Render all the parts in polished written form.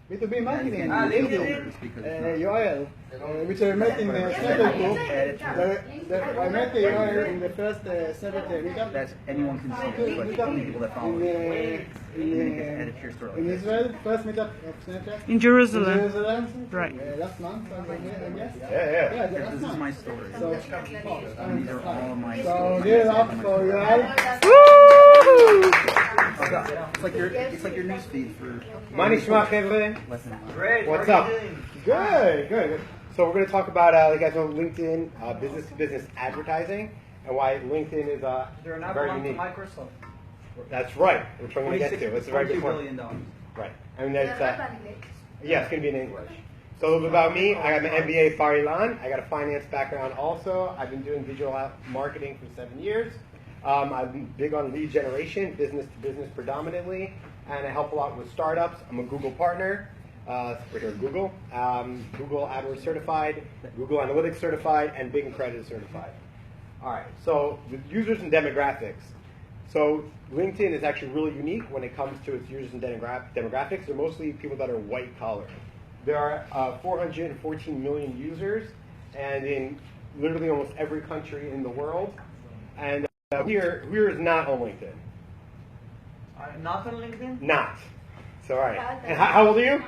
B2B marketing, LinkedIn. Yoel, which I met in Snapchat group. I met Yoel in the first Snapchat meetup. That's anyone can see it, but only people that follow it. In Israel, first meetup of Snapchat. In Jerusalem. In Jerusalem. Right. Last month, I guess. Yeah. This is my story. So, These are all my so give it up for Yoel. Woo! It's like your news feed for מה נשמע חבר'ה? Great. What's up? Good. So we're going to talk about, you guys know LinkedIn, business-to-business advertising, and why LinkedIn is They're now very belong to unique. Microsoft. That's right, which I'm going to get to. It's a very good $22 point. billion. Right. I mean, that's, yeah, it's going to be in English. So a little bit about me. I got my MBA Bar Ilan. I got a finance background also. I've been doing digital marketing for 7 years. I'm big on lead generation, business to business predominantly, and I help a lot with startups. I'm a Google partner. We're here at Google. Google AdWords certified, Google Analytics certified, and Bing Credit certified. All right, so the users and demographics. So LinkedIn is actually really unique when it comes to its users and demographics. They're mostly people that are white collar. There are 414 million users, and in literally almost every country in the world. And here is not on LinkedIn. Not on LinkedIn? Not. So all right. And how old are you?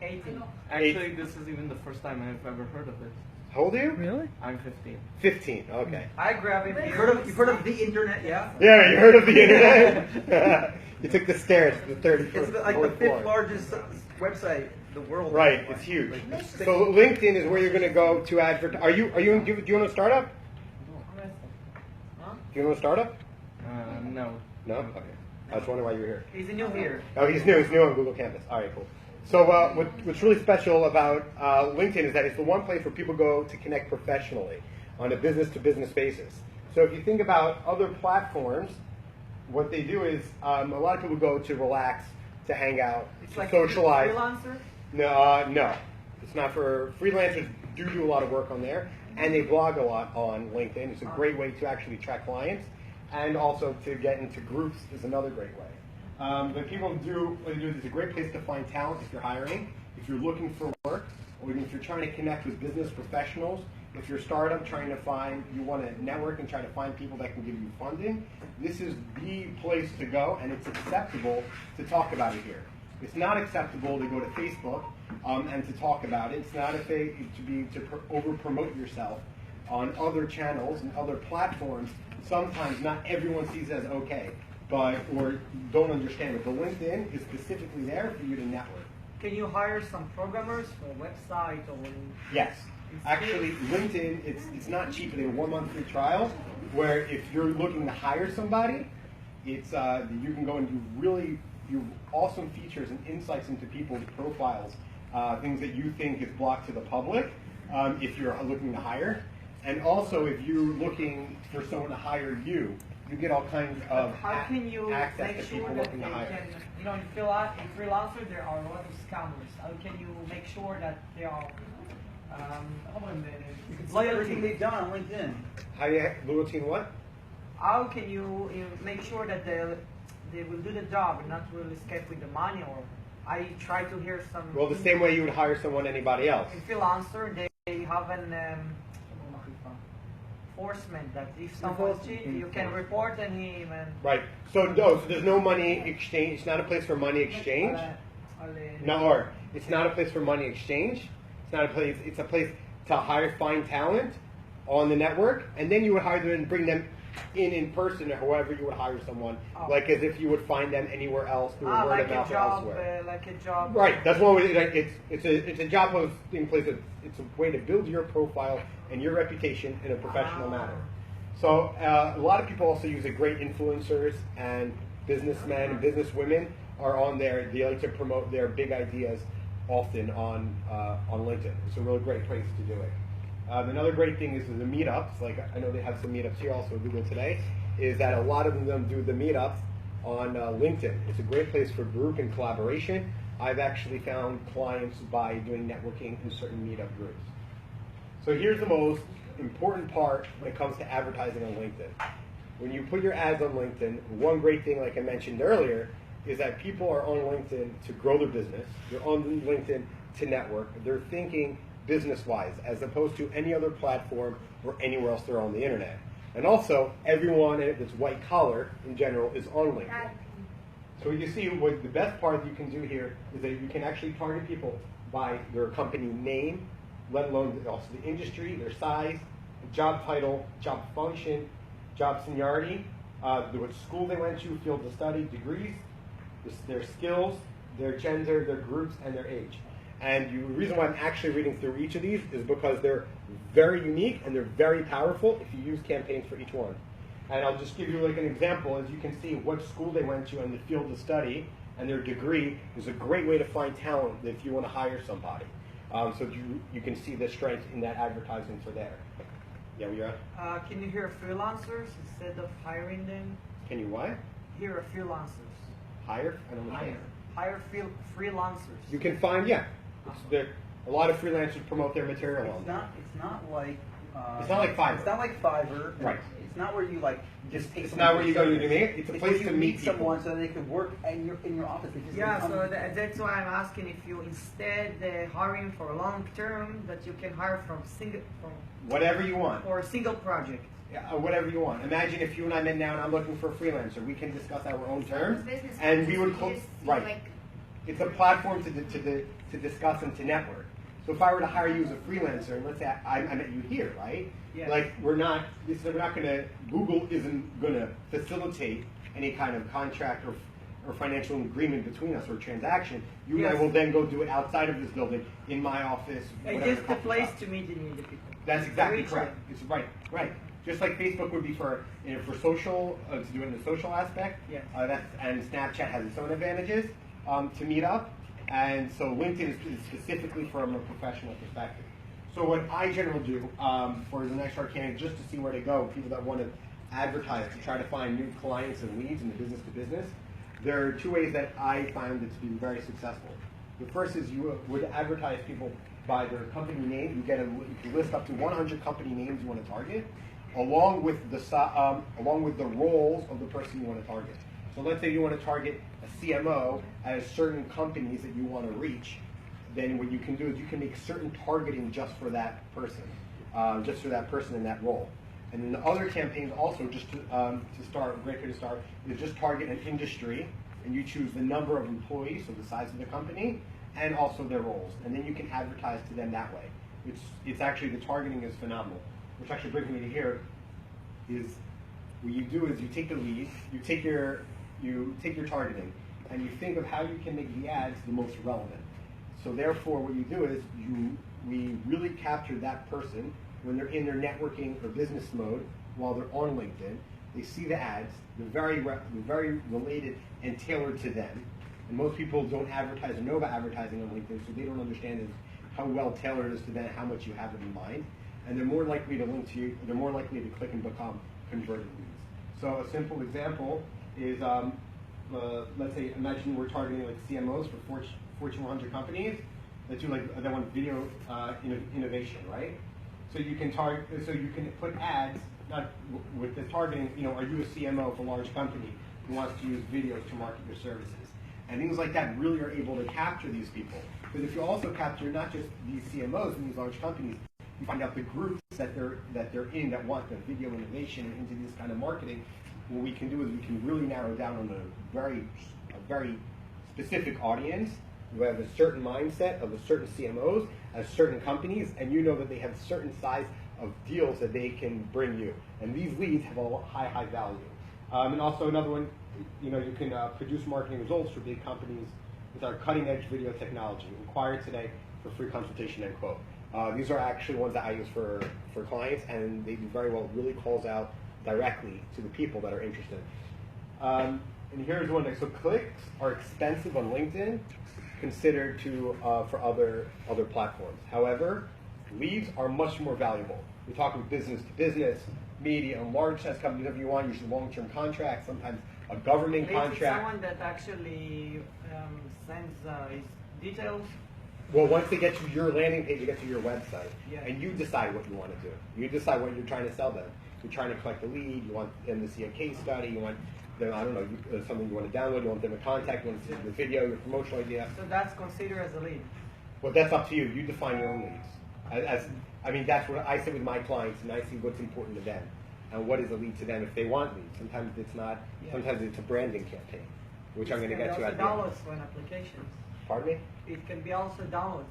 18. Actually, this is even the first time I've ever heard of it. How old are you? Really? I'm 15. 15. Okay. I grab it. You've heard of the internet, yeah? Yeah, you heard of the internet? You took the stairs to the 30th floor. It's like the fifth largest website in the world. Right, it's huge. So LinkedIn is where you're going to go to advertise. Do you own a startup? Do you own a startup? No. No? Okay. I was wondering why you were here. He's new here. Oh, he's new on Google Campus. All right, cool. So what's really special about LinkedIn is that it's the one place where people go to connect professionally on a business-to-business basis. So if you think about other platforms, what they do is a lot of people go to relax, to hang out, It's to like socialize. freelancer? No. It's not for freelancers. Do a lot of work on there, and they blog a lot on LinkedIn. It's a great way to actually attract clients, and also to get into groups is another great way. But people do what they do is it's a great place to find talent if you're hiring, if you're looking for work, or if you're trying to connect with business professionals. If you're a startup you want to network and try to find people that can give you funding, this is the place to go, and it's acceptable to talk about it here. It's not acceptable to go to Facebook and to talk about it. It's not to over promote yourself on other channels and other platforms. Sometimes not everyone sees it as okay, or don't understand it. But LinkedIn is specifically there for you to network. Can you hire some programmers for a website or? Yes. Actually, LinkedIn, it's not cheap. They have a 1 month free trial where if you're looking to hire somebody, it's you can go and do awesome features and insights into people's profiles, things that you think is blocked to the public if you're looking to hire. And also, if you're looking for someone to hire you get all kinds of how can you access make to sure people that looking they to hire. can, in freelancer there are a lot of scammers. How can you make sure that they are everything they've done on LinkedIn? Loyalty in what? How can you make sure that they will do the job and not will escape with the money? Or I try to hear some. Well, the same way you would hire someone anybody else. In freelancer, they have an enforcement that if someone cheats, you can report him and. Right. So there's no money exchange. It's not a place for money exchange. It's not a place for money exchange. It's not a place. It's a place to find talent on the network, and then you would hire them and bring them in person, or however you would hire someone, like as if you would find them anywhere else through word like of mouth a job, elsewhere. like a job. Right. That's one way. It's a job posting place. It's a way to build your profile and your reputation in a professional manner. So a lot of people also use it. Great influencers and businessmen and businesswomen are on there. They like to promote their big ideas often on LinkedIn. It's a really great place to do it. Another great thing is the meetups. Like I know they have some meetups here also at Google today. Is that a lot of them do the meetups on LinkedIn. It's a great place for group and collaboration. I've actually found clients by doing networking in certain meetup groups. So here's the most important part when it comes to advertising on LinkedIn. When you put your ads on LinkedIn, one great thing, like I mentioned earlier, is that people are on LinkedIn to grow their business. They're on LinkedIn to network. They're thinking business-wise as opposed to any other platform or anywhere else they're on the internet. And also, everyone that's white collar in general is on LinkedIn. So you see, what the best part you can do here is that you can actually target people by their company name, let alone also the industry, their size, job title, job function, job seniority, what school they went to, field of study, degrees, their skills, their gender, their groups, and their age. And the reason why I'm actually reading through each of these is because they're very unique and they're very powerful if you use campaigns for each one. And I'll just give you like an example. As you can see, what school they went to and the field of study and their degree is a great way to find talent if you want to hire somebody. So you can see the strength in that advertising for there. Yeah, we are. Can you hear freelancers instead of hiring them? Can you what? Hear freelancers. Hire? I don't know. Hire freelancers. You can find, yeah. A lot of freelancers promote their material on It's there. not. It's not like. It's not like Fiverr. It's not like Fiverr. Right. It's not where you like just take. It's not where you go to meet. It's a It's place where you to meet people. someone so that they can work in your office. They just Yeah, come- so that's why I'm asking if you instead hiring for a long term that you can hire from Whatever you want. for a single project. Yeah, whatever you want. Imagine if you and I met now and I'm looking for a freelancer. We can discuss our own terms, and we would right. It's a platform to discuss and to network. So if I were to hire you as a freelancer, and let's say I met you here, right? Yes. Like we're not gonna. Google isn't gonna facilitate any kind of contract or financial agreement between us or transaction. You and I Yes. will then go do it outside of this building, in my office. It's whatever just the coffee place shop. to meet the people. That's exactly Reach correct. them. It's right. Just like Facebook would be for social, to do it in the social aspect. Yes. And Snapchat has its own advantages to meet up. And so LinkedIn is specifically from a professional perspective. So what I generally do for the next hard candidate, just to see where to go, people that want to advertise to try to find new clients and leads in the business to business, there are two ways that I found it to be very successful. The first is you would advertise people by their company name. You list up to 100 company names you want to target, along with the roles of the person you want to target. So let's say you want to target a CMO as certain companies that you want to reach. Then what you can do is you can make certain targeting just for that person, in that role. And then the other campaigns also, just to start, a great way to start, is just target an industry, and you choose the number of employees, so the size of the company, and also their roles. And then you can advertise to them that way. It's actually, the targeting is phenomenal. Which actually brings me to here, is what you do is you take the lead, you take your targeting, and you think of how you can make the ads the most relevant. So therefore, what you do is we really capture that person when they're in their networking or business mode while they're on LinkedIn. They see the ads, they're very related and tailored to them. And most people don't advertise or know about advertising on LinkedIn, so they don't understand how well tailored it is to them, how much you have it in mind. And they're more likely to link to you, they're more likely to click and become converted leads. So a simple example is, let's say, imagine we're targeting like CMOs for Fortune 100 companies that want video innovation, right? So you can put ads, not with the targeting, are you a CMO of a large company who wants to use videos to market your services? And things like that really are able to capture these people. But if you also capture not just these CMOs and these large companies, you find out the groups that they're in that want the video innovation and into this kind of marketing. What we can do is we can really narrow down on a very specific audience who have a certain mindset of a certain CMOs as certain companies, and you know that they have a certain size of deals that they can bring you. And these leads have a high value. And also another one, you can produce marketing results for big companies with our cutting-edge video technology. Inquire today for free consultation, end quote. These are actually ones that I use for clients, and they do very well. It really calls out directly to the people that are interested. And here's one thing. So clicks are expensive on LinkedIn, considered for other platforms. However, leads are much more valuable. We're talking business to business, medium, large size companies, whatever you want, usually long-term contracts, sometimes a government contract. Someone that actually sends his details. Well, once they get to your landing page, they get to your website, Yeah. and you decide what you want to do. You decide what you're trying to sell them. You're trying to collect a lead, you want them to see a case study, you want then I don't know, something you want to download, you want them to contact, you want to see the video, your promotional idea. So that's considered as a lead. Well, that's up to you. You define your own leads. I mean, that's what I say with my clients, and I see what's important to them, and what is a lead to them if they want leads. Sometimes it's not. Yeah. Sometimes it's a branding campaign, which I'm going to get to at the end. Downloads when applications. Pardon me? It can be also downloads.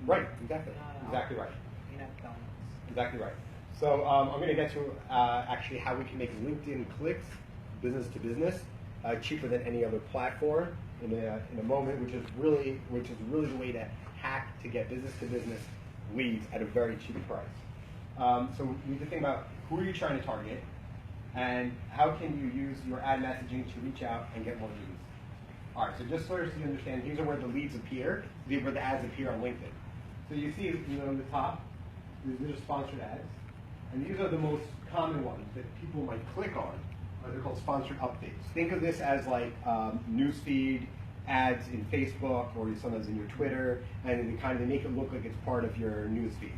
Right. Exactly. Exactly right. In-app downloads. Exactly right. So I'm going to get to actually how we can make LinkedIn clicks, business to business, cheaper than any other platform in a moment, which is really the way to hack to get business to business leads at a very cheap price. So we need to think about who are you trying to target, and how can you use your ad messaging to reach out and get more leads. All right. So just so you understand, these are where the leads appear. These are where the ads appear on LinkedIn. So you see, on the top, these are sponsored ads. And these are the most common ones that people might click on. They're called sponsored updates. Think of this as like newsfeed ads in Facebook or sometimes in your Twitter, and they make it look like it's part of your newsfeed.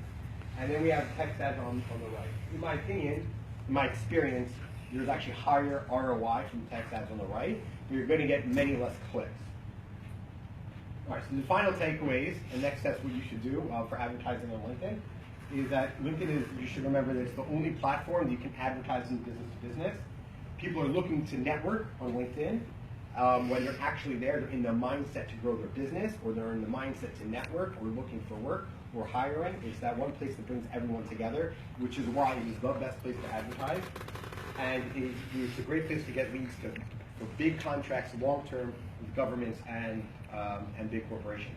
And then we have text ads on the right. In my opinion, in my experience, there's actually higher ROI from text ads on the right, but you're going to get many less clicks. All right, so the final takeaways and next steps what you should do for advertising on LinkedIn is that LinkedIn you should remember that it's the only platform that you can advertise in business to business. People are looking to network on LinkedIn. When they're actually there, they're in the mindset to grow their business, or they're in the mindset to network, or looking for work, or hiring. It's that one place that brings everyone together, which is why it is the best place to advertise. And it's a great place to get leads for big contracts, long-term, with governments and big corporations.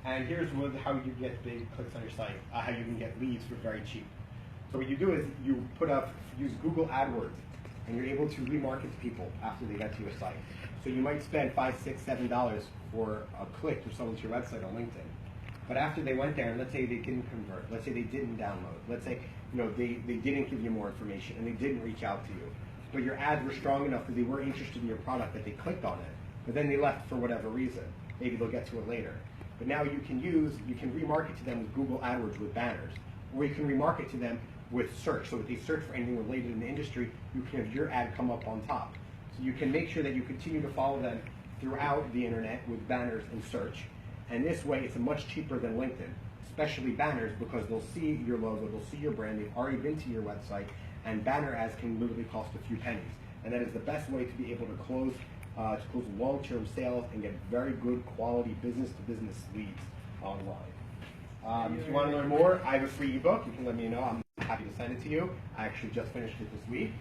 And here's how you get big clicks on your site, how you can get leads for very cheap. So what you do is you use Google AdWords, and you're able to remarket to people after they get to your site. So you might spend $5, $6, $7 for a click for someone to your website on LinkedIn. But after they went there, and let's say they didn't convert, let's say they didn't download, let's say they didn't give you more information and they didn't reach out to you, but your ads were strong enough that they were interested in your product that they clicked on it, but then they left for whatever reason. Maybe they'll get to it later. But now you can remarket to them with Google AdWords with banners, or you can remarket to them with search. So if they search for anything related in the industry, you can have your ad come up on top. So you can make sure that you continue to follow them throughout the internet with banners and search. And this way, it's much cheaper than LinkedIn, especially banners, because they'll see your logo, they'll see your brand, they've already been to your website, and banner ads can literally cost a few pennies. And that is the best way to be able to close long-term sales and get very good quality business-to-business leads online. If you want to learn more, I have a free ebook. You can let me know. I'm happy to send it to you. I actually just finished it this week.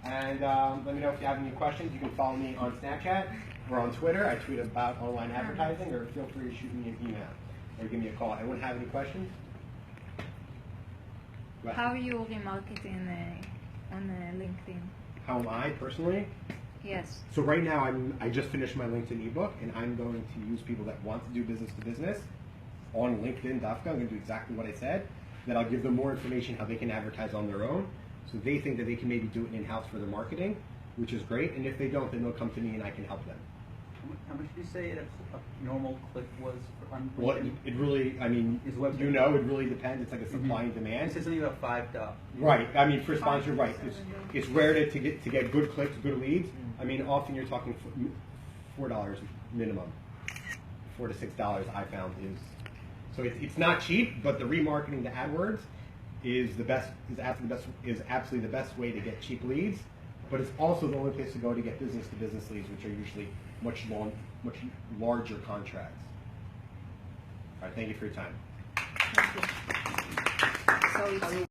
And let me know if you have any questions. You can follow me on Snapchat or on Twitter. I tweet about online advertising, or feel free to shoot me an email or give me a call. Anyone have any questions? How are you remarketing on LinkedIn? How am I personally? Yes. So right now, I just finished my LinkedIn ebook, and I'm going to use people that want to do business to business on LinkedIn. I'm going to do exactly what I said. Then I'll give them more information how they can advertise on their own. So they think that they can maybe do it in-house for their marketing, which is great. And if they don't, then they'll come to me and I can help them. How much did you say a normal click was on LinkedIn? Well, it really, I mean, Is website- it really depends. It's like a supply and You demand. said something about $5. Right. I mean, for sponsor, right. It's rare to get good clicks, good leads. I mean, often you're talking $4 minimum. $4 to $6 I found is. So it's not cheap, but the remarketing to AdWords is absolutely the best way to get cheap leads. But it's also the only place to go to get business to business leads, which are usually much larger contracts. All right. Thank you for your time. Thank you. So it's